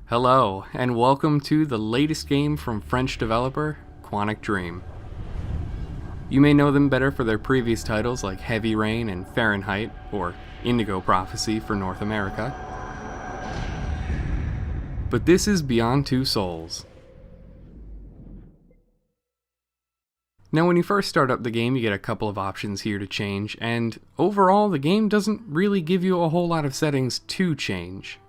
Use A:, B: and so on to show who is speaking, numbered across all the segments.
A: Hello, and welcome to the latest game from French developer Quantic Dream. You may know them better for their previous titles like Heavy Rain and Fahrenheit, or Indigo Prophecy for North America. But this is Beyond Two Souls. Now when you first start up the game, you get a couple of options here to change, and overall the game doesn't really give you a whole lot of settings to change.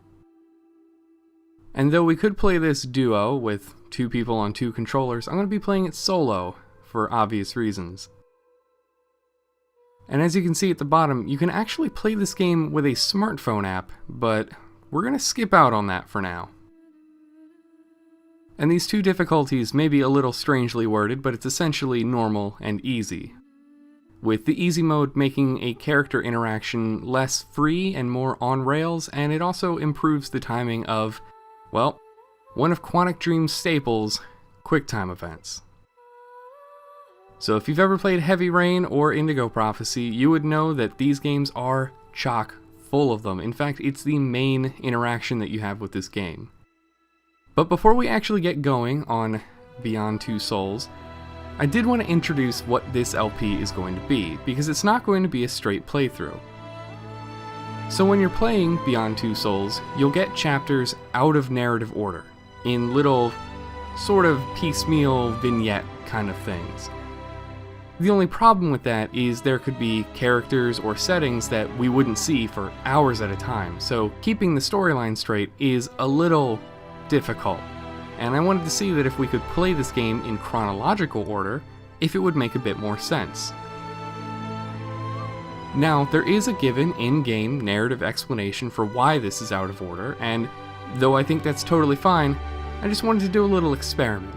A: And though we could play this duo with two people on two controllers, I'm going to be playing it solo for obvious reasons. And as you can see at the bottom, you can actually play this game with a smartphone app, but we're going to skip out on that for now. And these two difficulties may be a little strangely worded, but it's essentially normal and easy, with the easy mode making a character interaction less free and more on rails, and it also improves the timing of, well, one of Quantic Dream's staples, QuickTime events. So if you've ever played Heavy Rain or Indigo Prophecy, you would know that these games are chock full of them. In fact, it's the main interaction that you have with this game. But before we actually get going on Beyond Two Souls, I did want to introduce what this LP is going to be, because it's not going to be a straight playthrough. So when you're playing Beyond Two Souls, you'll get chapters out of narrative order, in little, sort of piecemeal vignette kind of things. The only problem with that is there could be characters or settings that we wouldn't see for hours at a time, so keeping the storyline straight is a little difficult. And I wanted to see that if we could play this game in chronological order, if it would make a bit more sense. Now, there is a given in-game narrative explanation for why this is out of order, and though I think that's totally fine, I just wanted to do a little experiment.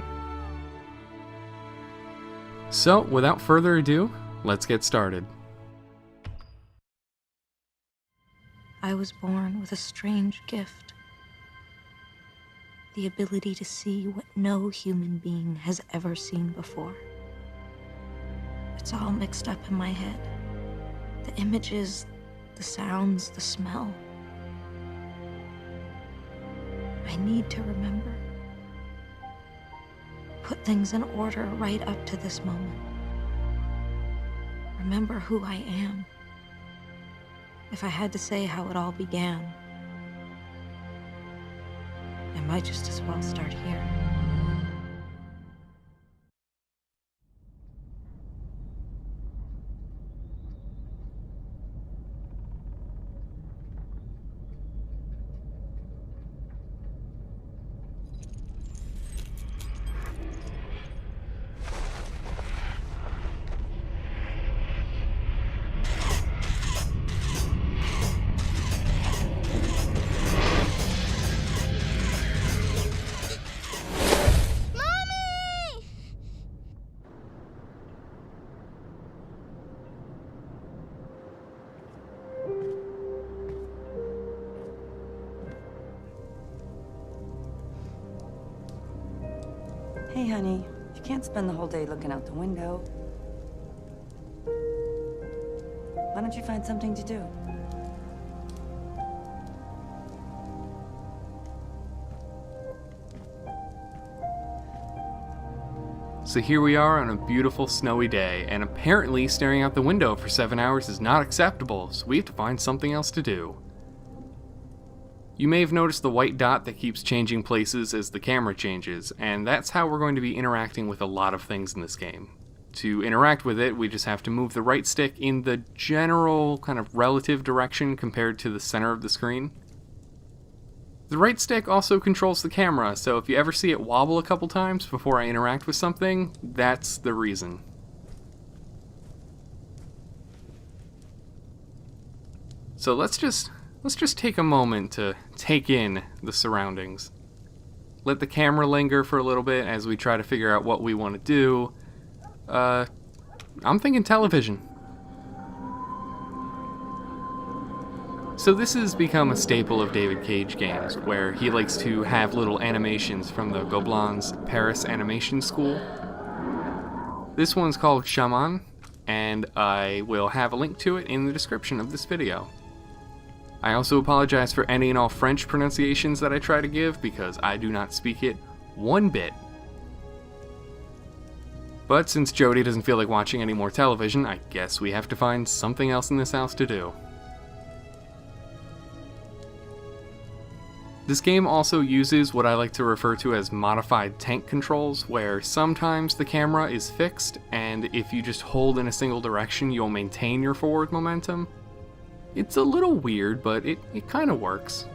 A: So, without further ado, let's get started.
B: I was born with a strange gift. The ability to see what no human being has ever seen before. It's all mixed up in my head. The images, the sounds, the smell. I need to remember. Put things in order right up to this moment. Remember who I am. If I had to say how it all began, I might just as well start here.
C: Hey, honey, you can't spend the whole day looking out the window. Why don't you find something to do?
A: So here we are on a beautiful snowy day, and apparently staring out the window for 7 hours is not acceptable, so we have to find something else to do. You may have noticed the white dot that keeps changing places as the camera changes, and that's how we're going to be interacting with a lot of things in this game. To interact with it, we just have to move the right stick in the general kind of relative direction compared to the center of the screen. The right stick also controls the camera, so if you ever see it wobble a couple times before I interact with something, that's the reason. So let's just take a moment to take in the surroundings. Let the camera linger for a little bit as we try to figure out what we want to do. I'm thinking television. So this has become a staple of David Cage games, where he likes to have little animations from the Gobelins Paris Animation School. This one's called Shaman, and I will have a link to it in the description of this video. I also apologize for any and all French pronunciations that I try to give, because I do not speak it one bit. But since Jody doesn't feel like watching any more television, I guess we have to find something else in this house to do. This game also uses what I like to refer to as modified tank controls, where sometimes the camera is fixed, and if you just hold in a single direction, you'll maintain your forward momentum. It's a little weird, but it kind of works.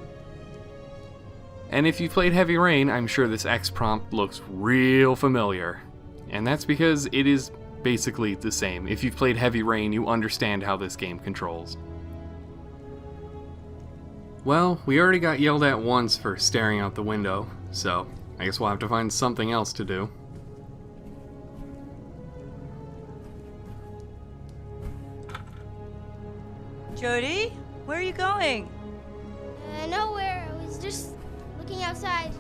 A: And if you've played Heavy Rain, I'm sure this X prompt looks real familiar. And that's because it is basically the same. If you've played Heavy Rain, you understand how this game controls. Well, we already got yelled at once for staring out the window, so I guess we'll have to find something else to do.
C: Jody, where are you going?
D: Nowhere. I was just looking outside.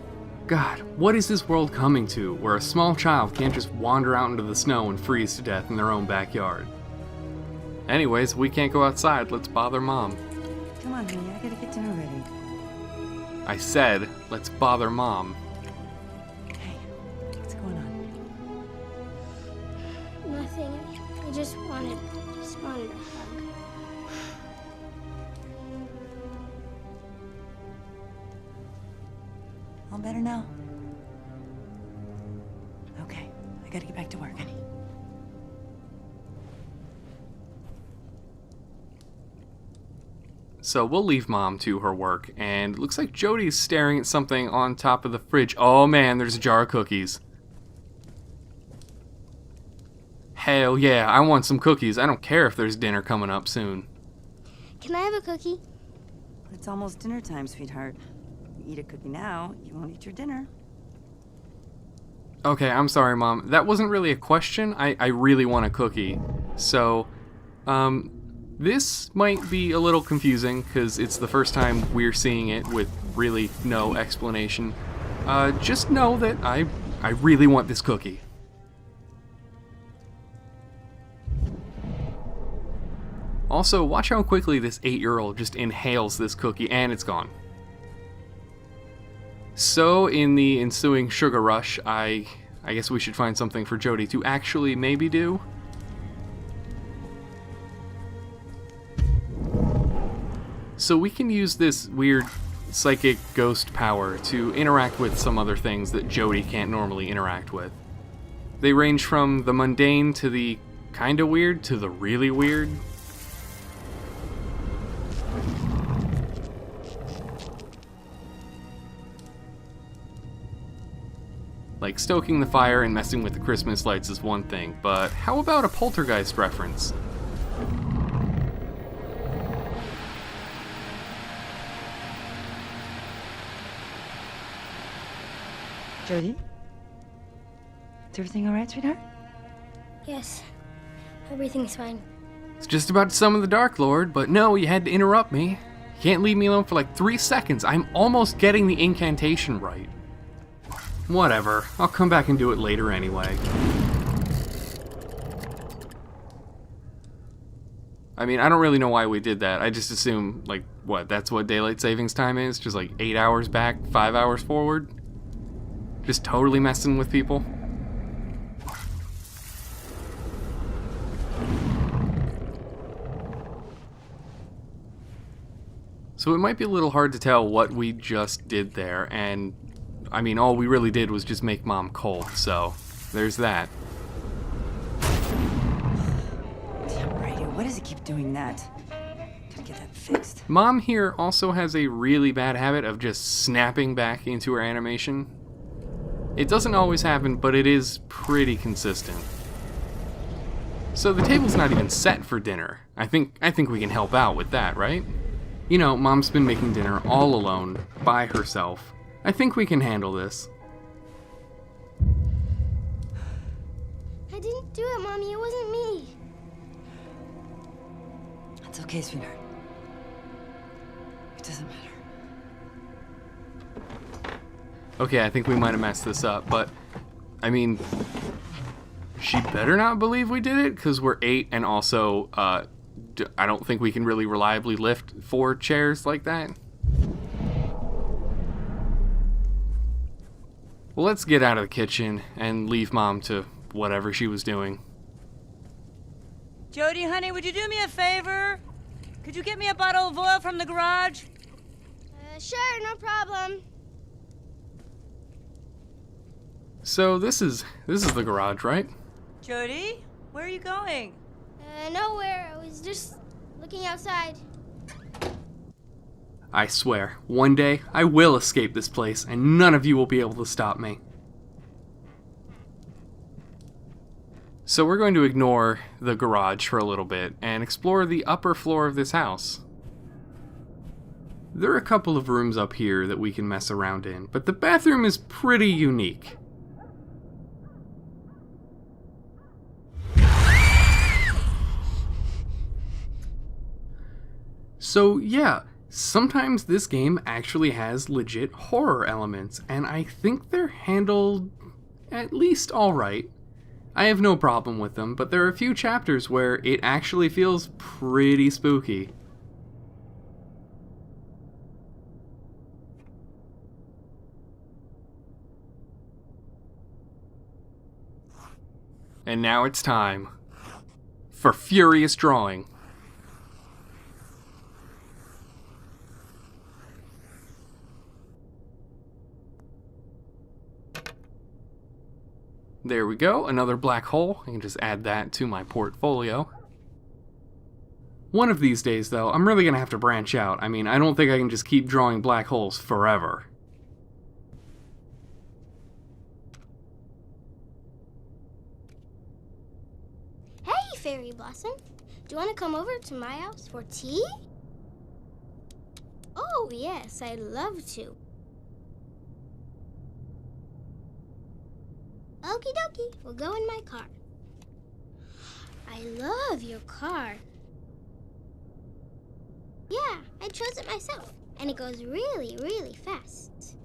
A: God, what is this world coming to, where a small child can't just wander out into the snow and freeze to death in their own backyard? Anyways, we can't go outside, let's bother Mom.
C: Come on, honey, I gotta get dinner ready.
A: I said, let's bother Mom.
C: Hey, what's going on?
D: Nothing. I just wanted a hug.
C: All better now? Okay, I gotta get back to work, honey.
A: So we'll leave Mom to her work, and it looks like Jody's staring at something on top of the fridge. Oh man, there's a jar of cookies. Hell yeah, I want some cookies. I don't care if there's dinner coming up soon.
D: Can I have a cookie?
C: It's almost dinner time, sweetheart. You eat a cookie now, you won't eat your dinner.
A: Okay, I'm sorry, Mom. That wasn't really a question. I really want a cookie. So, this might be a little confusing, because it's the first time we're seeing it with really no explanation. Just know that I really want this cookie. Also, watch how quickly this 8-year-old just inhales this cookie, and it's gone. So, in the ensuing sugar rush, I guess we should find something for Jody to actually maybe do. So we can use this weird psychic ghost power to interact with some other things that Jody can't normally interact with. They range from the mundane to the kinda weird to the really weird. Like, stoking the fire and messing with the Christmas lights is one thing, but how about a poltergeist reference?
C: Jody? Is everything all right, sweetheart?
D: Yes. Everything's fine.
A: It's just about to summon the Dark Lord, but no, you had to interrupt me. You can't leave me alone for like 3 seconds. I'm almost getting the incantation right. Whatever, I'll come back and do it later anyway. I mean, I don't really know why we did that. I just assume, like, what, that's what daylight savings time is? Just like 8 hours back, 5 hours forward? Just totally messing with people? So it might be a little hard to tell what we just did there, and I mean, all we really did was just make Mom cold, so there's that.
C: Damn right, why does he keep doing that? Gotta get that fixed.
A: Mom here also has a really bad habit of just snapping back into her animation. It doesn't always happen, but it is pretty consistent. So the table's not even set for dinner. I think we can help out with that, right? You know, Mom's been making dinner all alone, by herself. I think we can handle this.
D: I didn't do it, Mommy. It wasn't me.
C: It's okay, sweetheart. It doesn't matter.
A: Okay, I think we might have messed this up, but, I mean, she better not believe we did it, because we're 8, and also, I don't think we can really reliably lift 4 chairs like that. Well, let's get out of the kitchen and leave Mom to whatever she was doing.
C: Jody, honey, would you do me a favor? Could you get me a bottle of oil from the garage?
D: Sure, no problem.
A: So this is the garage, right?
C: Jody, where are you going?
D: Nowhere. I was just looking outside.
A: I swear, one day I will escape this place and none of you will be able to stop me. So we're going to ignore the garage for a little bit and explore the upper floor of this house. There are a couple of rooms up here that we can mess around in, but the bathroom is pretty unique. So yeah, sometimes this game actually has legit horror elements, and I think they're handled at least alright. I have no problem with them, but there are a few chapters where it actually feels pretty spooky. And now it's time for Furious Drawing. There we go, another black hole. I can just add that to my portfolio. One of these days, though, I'm really gonna have to branch out. I mean, I don't think I can just keep drawing black holes forever.
D: Hey, Fairy Blossom. Do you want to come over to my house for tea? Oh, yes, I'd love to. Okie dokie, we'll go in my car. I love your car. Yeah, I chose it myself, and it goes really, really fast.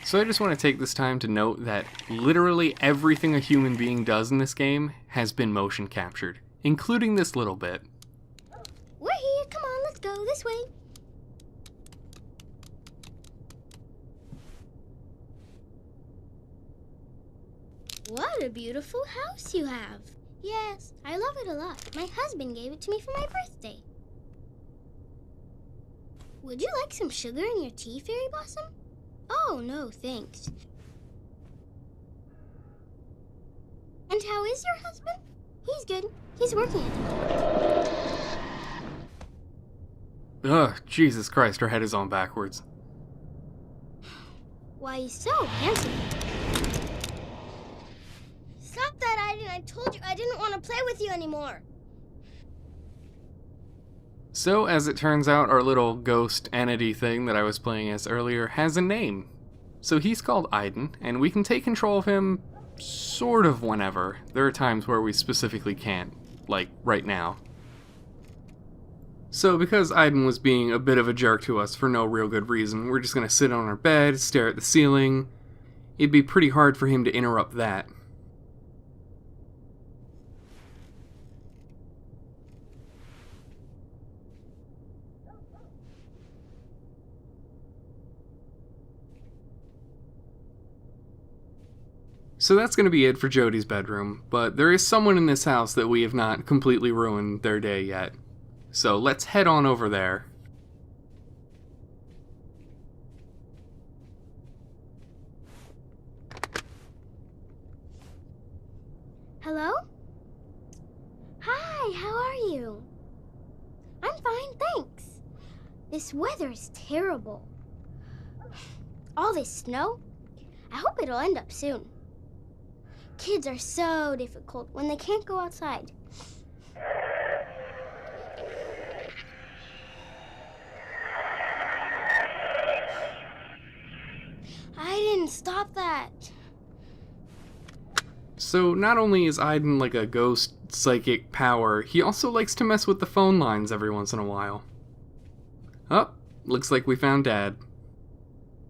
A: So I just want to take this time to note that literally everything a human being does in this game has been motion captured, including this little bit.
D: We're here, come on, let's go this way. What a beautiful house you have. Yes, I love it a lot. My husband gave it to me for my birthday. Would you like some sugar in your tea, Fairy Blossom? Oh, no, thanks. And how is your husband? He's good. He's working at it.
A: Ugh, Jesus Christ, her head is on backwards.
D: Why, he's so handsome. Stop that, Aiden. I told you I didn't want to play with you anymore.
A: So, as it turns out, our little ghost entity thing that I was playing as earlier has a name. So he's called Aiden, and we can take control of him sort of whenever. There are times where we specifically can't, like right now. So because Aiden was being a bit of a jerk to us for no real good reason, we're just gonna sit on our bed, stare at the ceiling. It'd be pretty hard for him to interrupt that. So that's going to be it for Jody's bedroom, but there is someone in this house that we have not completely ruined their day yet. So let's head on over there.
D: Hello? Hi, how are you? I'm fine, thanks. This weather is terrible. All this snow? I hope it'll end up soon. Kids are so difficult when they can't go outside. I didn't stop that.
A: So not only is Aiden like a ghost psychic power, he also likes to mess with the phone lines every once in a while. Oh, looks like we found Dad.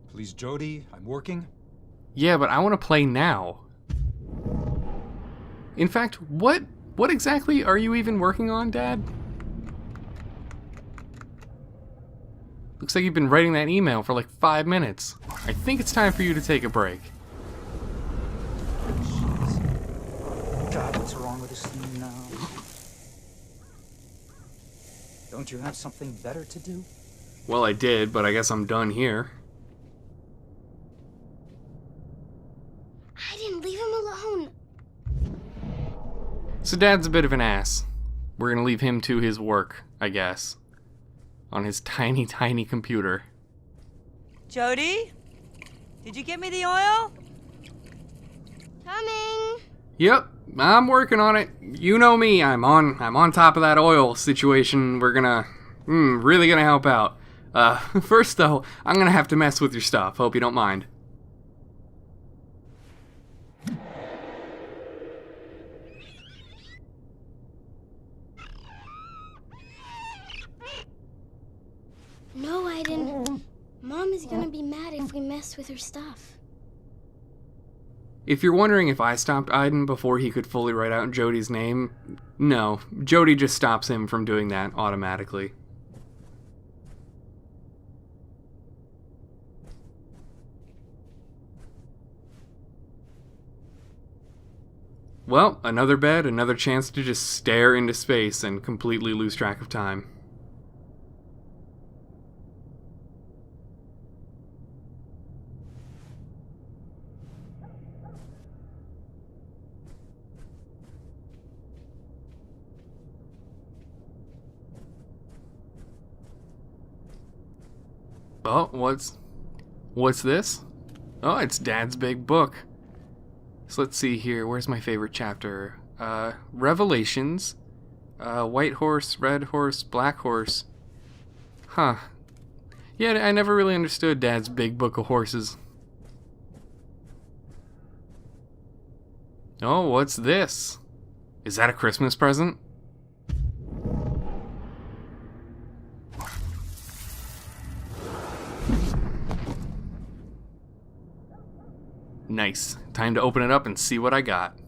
E: Please, Jody, I'm working.
A: Yeah, but I want to play now. In fact, what exactly are you even working on, Dad? Looks like you've been writing that email for like 5 minutes. I think it's time for you to take a break.
E: Jeez. God, what's wrong with this thing now? Don't you have something better to do?
A: Well, I did, but I guess I'm done here.
D: I didn't leave him alone.
A: So Dad's a bit of an ass. We're gonna leave him to his work, I guess. On his tiny, tiny computer.
C: Jody? Did you get me the oil?
D: Coming.
A: Yep, I'm working on it. You know me, I'm on top of that oil situation. We're gonna, really gonna help out. First though, I'm gonna have to mess with your stuff. Hope you don't mind.
D: No, I didn't. Mom is gonna be mad if we mess with her stuff.
A: If you're wondering if I stopped Aiden before he could fully write out Jody's name, no. Jody just stops him from doing that automatically. Well, another bed, another chance to just stare into space and completely lose track of time. Oh, what's this? Oh, it's Dad's big book. So let's see here. Where's my favorite chapter? Revelations. White horse, red horse, black horse. Huh. Yeah, I never really understood Dad's big book of horses. Oh, what's this? Is that a Christmas present? Nice. Time to open it up and see what I got.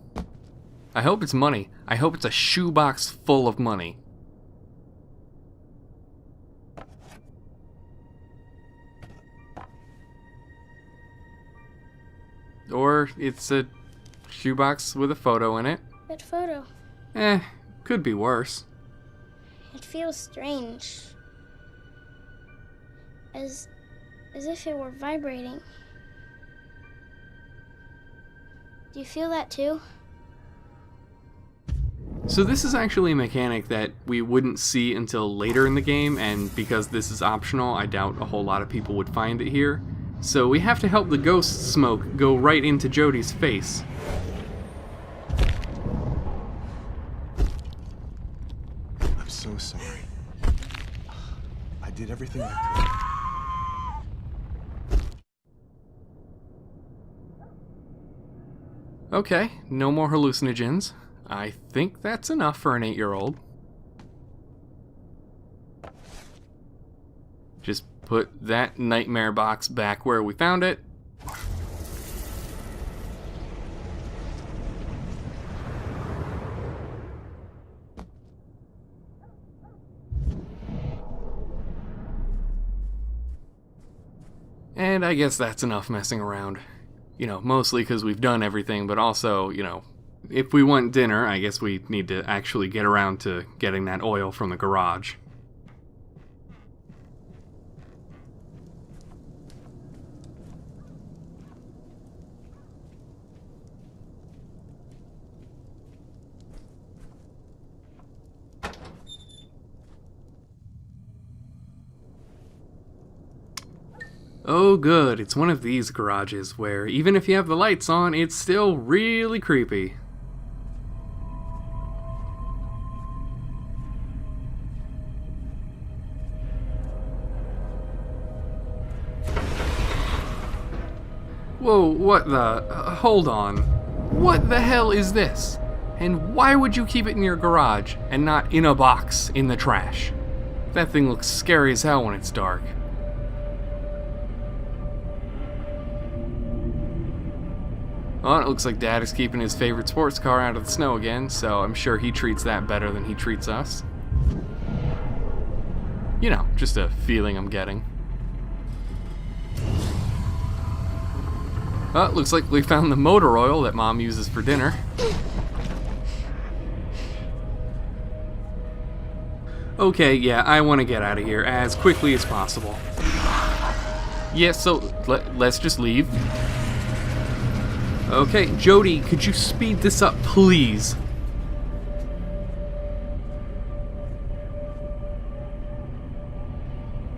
A: I hope it's money. I hope it's a shoebox full of money. Or it's a shoebox with a photo in it.
D: That photo.
A: Could be worse.
D: It feels strange. As if it were vibrating. Do you feel that too?
A: So this is actually a mechanic that we wouldn't see until later in the game, and because this is optional, I doubt a whole lot of people would find it here. So we have to help the ghost smoke go right into Jody's face.
F: I'm so sorry. I did everything I could.
A: Okay, no more hallucinogens. I think that's enough for an 8-year-old. Just put that nightmare box back where we found it. And I guess that's enough messing around. You know, mostly because we've done everything, but also, you know, if we want dinner, I guess we need to actually get around to getting that oil from the garage. Oh good, it's one of these garages where even if you have the lights on, it's still really creepy. Whoa, what the... hold on. What the hell is this? And why would you keep it in your garage and not in a box in the trash? That thing looks scary as hell when it's dark. Well, it looks like Dad is keeping his favorite sports car out of the snow again, so I'm sure he treats that better than he treats us. You know, just a feeling I'm getting. Well, looks like we found the motor oil that Mom uses for dinner. Okay, yeah, I want to get out of here as quickly as possible. Yeah, so let's just leave. Okay, Jody, could you speed this up, please?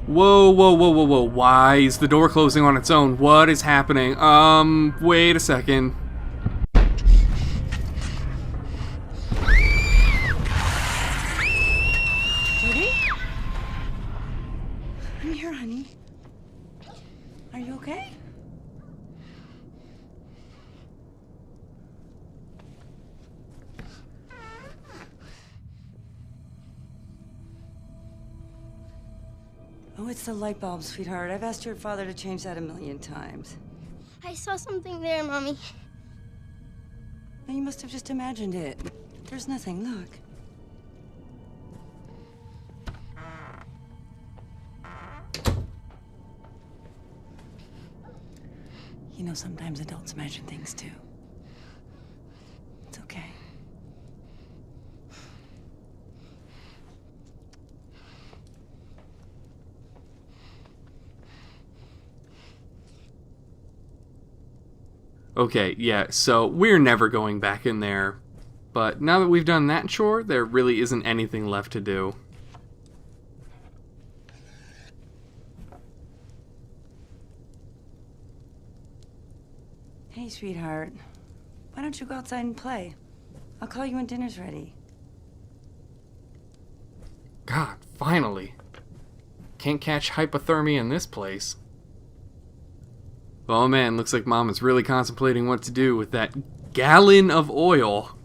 A: Whoa, whoa, whoa, whoa, whoa. Why is the door closing on its own? What is happening? Wait a second.
C: Judy? I'm here, honey. Are you okay? Oh, it's the light bulb, sweetheart. I've asked your father to change that 1,000,000 times.
D: I saw something there, Mommy.
C: Now, you must have just imagined it. There's nothing, look. You know, sometimes adults imagine things too. It's okay.
A: Okay, yeah, so we're never going back in there. But now that we've done that chore, there really isn't anything left to do.
C: Hey, sweetheart. Why don't you go outside and play? I'll call you when dinner's ready.
A: God, finally. Can't catch hypothermia in this place. Oh man, looks like Mom is really contemplating what to do with that gallon of oil.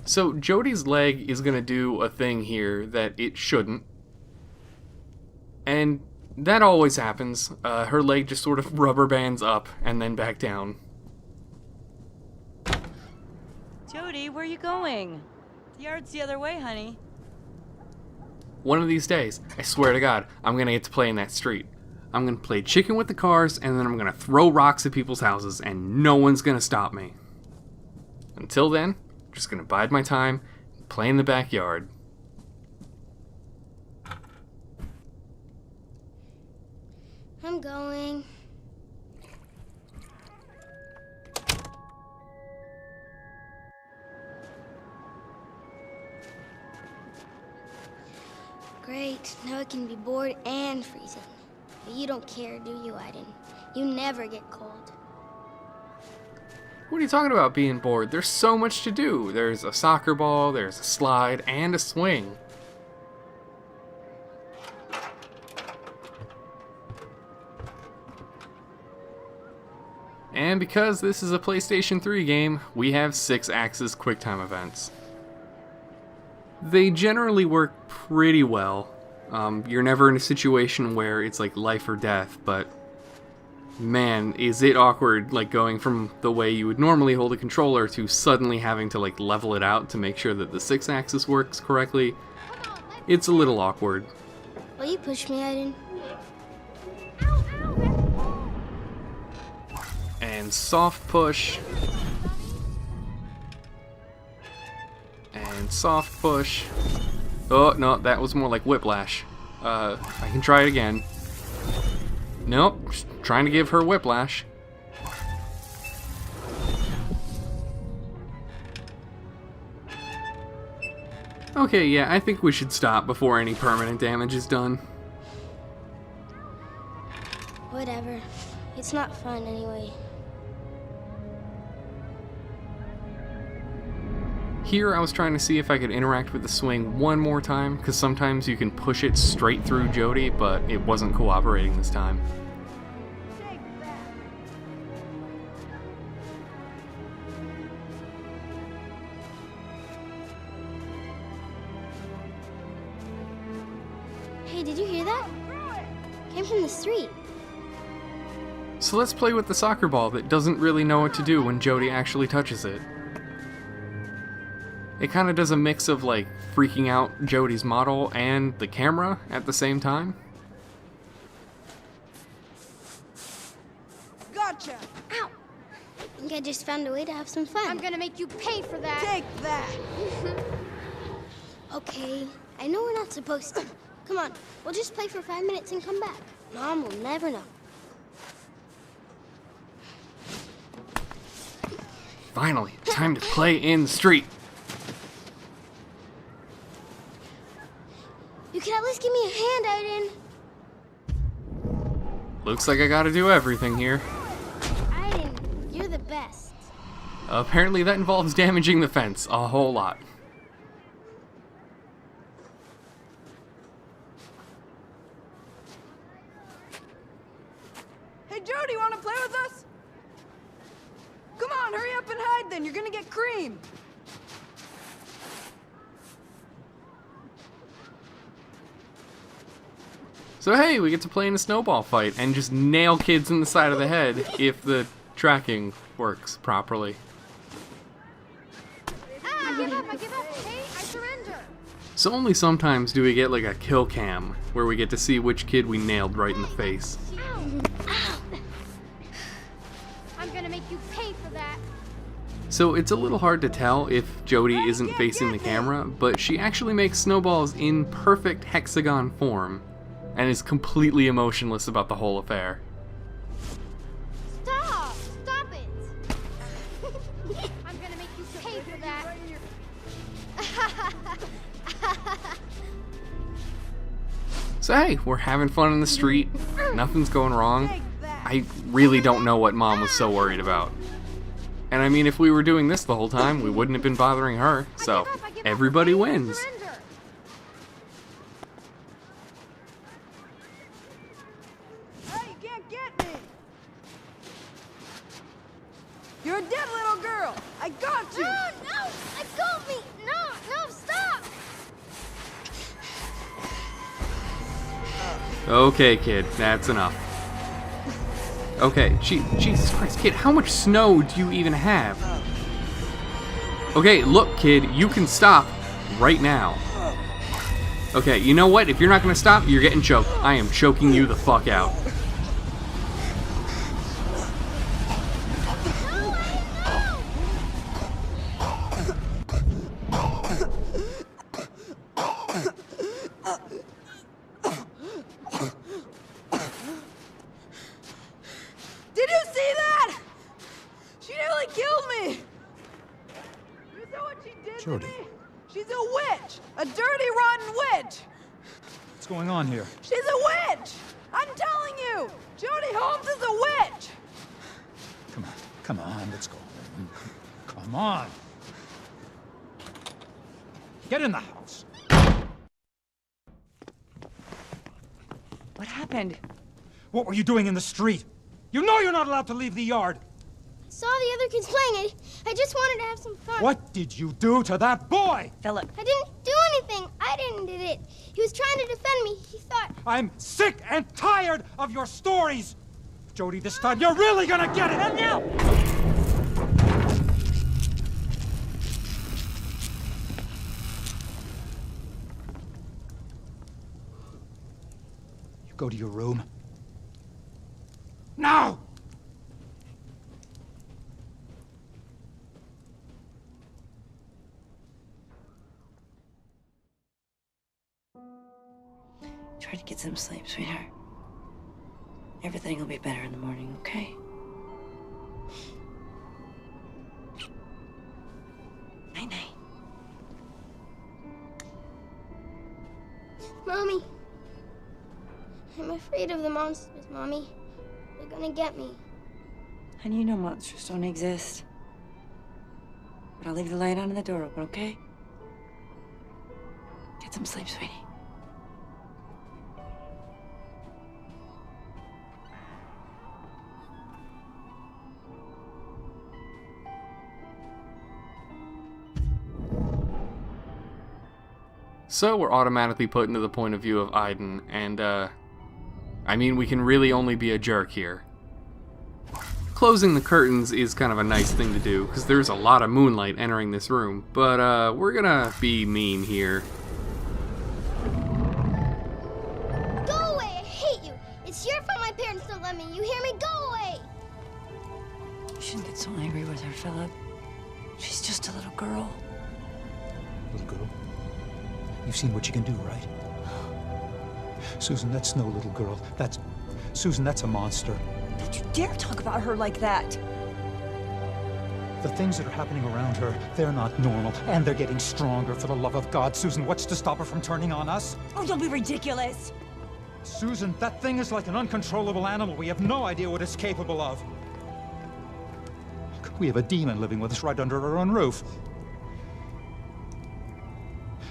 A: So Jody's leg is gonna do a thing here that it shouldn't. And that always happens. Her leg just sort of rubber bands up and then back down.
C: Jody, where are you going? The yard's the other way, honey.
A: One of these days, I swear to God, I'm gonna get to play in that street. I'm gonna play chicken with the cars, and then I'm gonna throw rocks at people's houses, and no one's gonna stop me. Until then, I'm just gonna bide my time, and play in the backyard.
D: I'm going. Great, now I can be bored and freezing. But you don't care, do you, Aiden? You never get cold.
A: What are you talking about being bored? There's so much to do. There's a soccer ball, there's a slide, and a swing. And because this is a PlayStation 3 game, we have 6-axis QuickTime events. They generally work pretty well. You're never in a situation where it's like life or death, but man, is it awkward, like going from the way you would normally hold a controller to suddenly having to like level it out to make sure that the 6-axis works correctly. It's a little awkward.
D: Will you push me, Aiden?
A: And soft push. And soft push. Oh, no, that was more like whiplash. I can try it again. Nope, just trying to give her whiplash. Okay, yeah, I think we should stop before any permanent damage is done.
D: Whatever. It's not fun anyway.
A: Here I was trying to see if I could interact with the swing one more time, because sometimes you can push it straight through Jody, but it wasn't cooperating this time.
D: Hey, did you hear that? Came from the street.
A: So let's play with the soccer ball that doesn't really know what to do when Jodie actually touches it. It kind of does a mix of like freaking out Jodie's model and the camera at the same time.
G: Gotcha!
D: Ow! I think I just found a way to have some fun. I'm gonna make you pay for that.
G: Take that!
D: Okay, I know we're not supposed to. Come on, we'll just play for 5 minutes and come back. Mom will never know.
A: Finally, time to play in the street.
D: You can at least give me a hand, Aiden.
A: Looks like I gotta do everything here.
D: Aiden, you're the best.
A: Apparently that involves damaging the fence a whole lot.
G: Hey, Jodie, wanna play with us? Come on, hurry up and hide then. You're gonna get creamed.
A: So hey, we get to play in a snowball fight and just nail kids in the side of the head if the tracking works properly.
D: I give up, hey, I surrender.
A: So only sometimes do we get like a kill cam where we get to see which kid we nailed right in the face.
D: Ow! Ow! I'm gonna make you pay for that.
A: So it's a little hard to tell if Jodie isn't facing the camera, but she actually makes snowballs in perfect hexagon form and is completely emotionless about the whole affair.
D: Stop! Stop it! I'm gonna make you pay for that.
A: So hey, we're having fun in the street, nothing's going wrong. I really don't know what Mom was so worried about. And I mean, if we were doing this the whole time, we wouldn't have been bothering her, so everybody wins.
G: Hey, you can't get me! You're a dead little girl! I got you!
D: No! Let go of me! No, stop!
A: Okay, kid, that's enough. Okay, Jesus Christ, kid, how much snow do you even have? Okay, look, kid, you can stop right now. Okay, you know what? If you're not gonna stop, you're getting choked. I am choking you the fuck out.
G: Did you see that? She nearly killed me! You know what she did to
E: Jodie.
G: me? She's a witch! A dirty, rotten witch!
E: What's going on here?
G: She's a witch! I'm telling you! Jodie Holmes is a witch!
E: Come on, let's go. Come on. Get in the house.
C: What happened?
E: What were you doing in the street? You know you're not allowed to leave the yard.
D: Saw the other kids playing it. I just wanted to have some fun.
E: What did you do to that boy?
C: Philip.
D: I didn't do anything. I didn't did it. He was trying to defend me. He thought.
E: I'm sick and tired of your stories. Jodie, this time you're really gonna get it. And now. You go to your room. Now!
C: Try to get some sleep, sweetheart. Everything will be better in the morning, okay? Night-night.
D: Mommy. I'm afraid of the monsters, Mommy. They're gonna get me.
C: Honey, you know monsters don't exist. But I'll leave the light on and the door open, okay? Get some sleep, sweetie.
A: So we're automatically put into the point of view of Aiden, and I mean, we can really only be a jerk here. closing the curtains is kind of a nice thing to do, because there's a lot of moonlight entering this room, but we're gonna be mean here.
D: Go away! I hate you! It's your fault my parents don't let me. You hear me? Go away!
C: You shouldn't get so angry with her, Philip. She's just a little girl.
E: Little girl? You've seen what you can do, right? Susan, that's no little girl. Susan, that's a monster.
G: Don't you dare talk about her like that.
E: The things that are happening around her, they're not normal, and they're getting stronger. For the love of God, Susan, what's to stop her from turning on us?
G: Oh, don't be ridiculous.
E: Susan, that thing is like an uncontrollable animal. We have no idea what it's capable of. We have a demon living with us right under our own roof.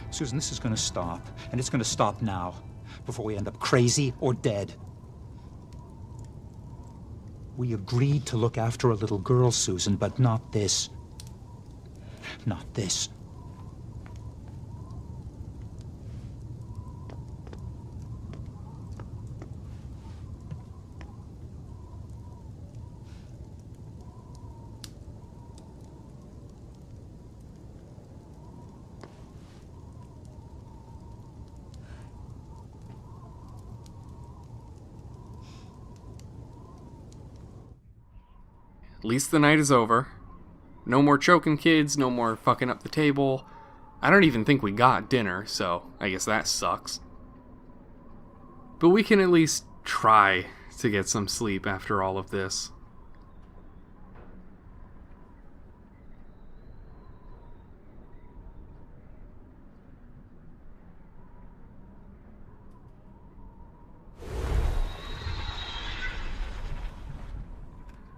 E: Susan, this is gonna stop, and it's gonna stop now, before we end up crazy or dead. We agreed to look after a little girl, Susan, but not this. Not this.
A: At least the night is over. No more choking kids, no more fucking up the table. I don't even think we got dinner, so I guess that sucks. But we can at least try to get some sleep after all of this.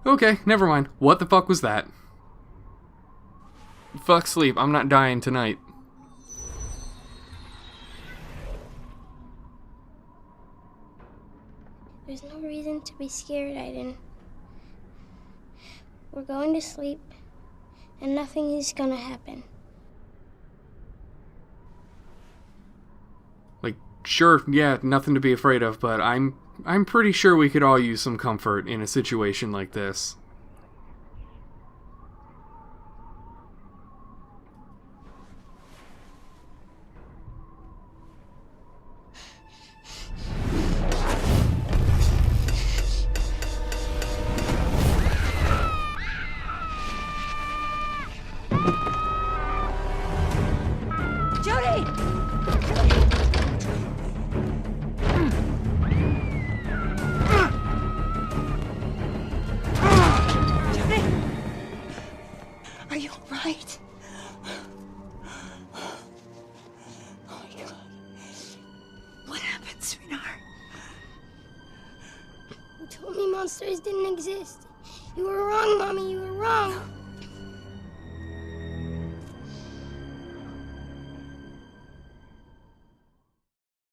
A: Okay, never mind. What the fuck was that? Fuck sleep, I'm not dying tonight.
D: There's no reason to be scared, Aiden. We're going to sleep, and nothing is gonna happen.
A: Like, sure, yeah, nothing to be afraid of, but I'm pretty sure we could all use some comfort in a situation like this.
G: Are you all right? Oh my God. What happened, sweetheart?
D: You told me monsters didn't exist. You were wrong, Mommy. You were wrong.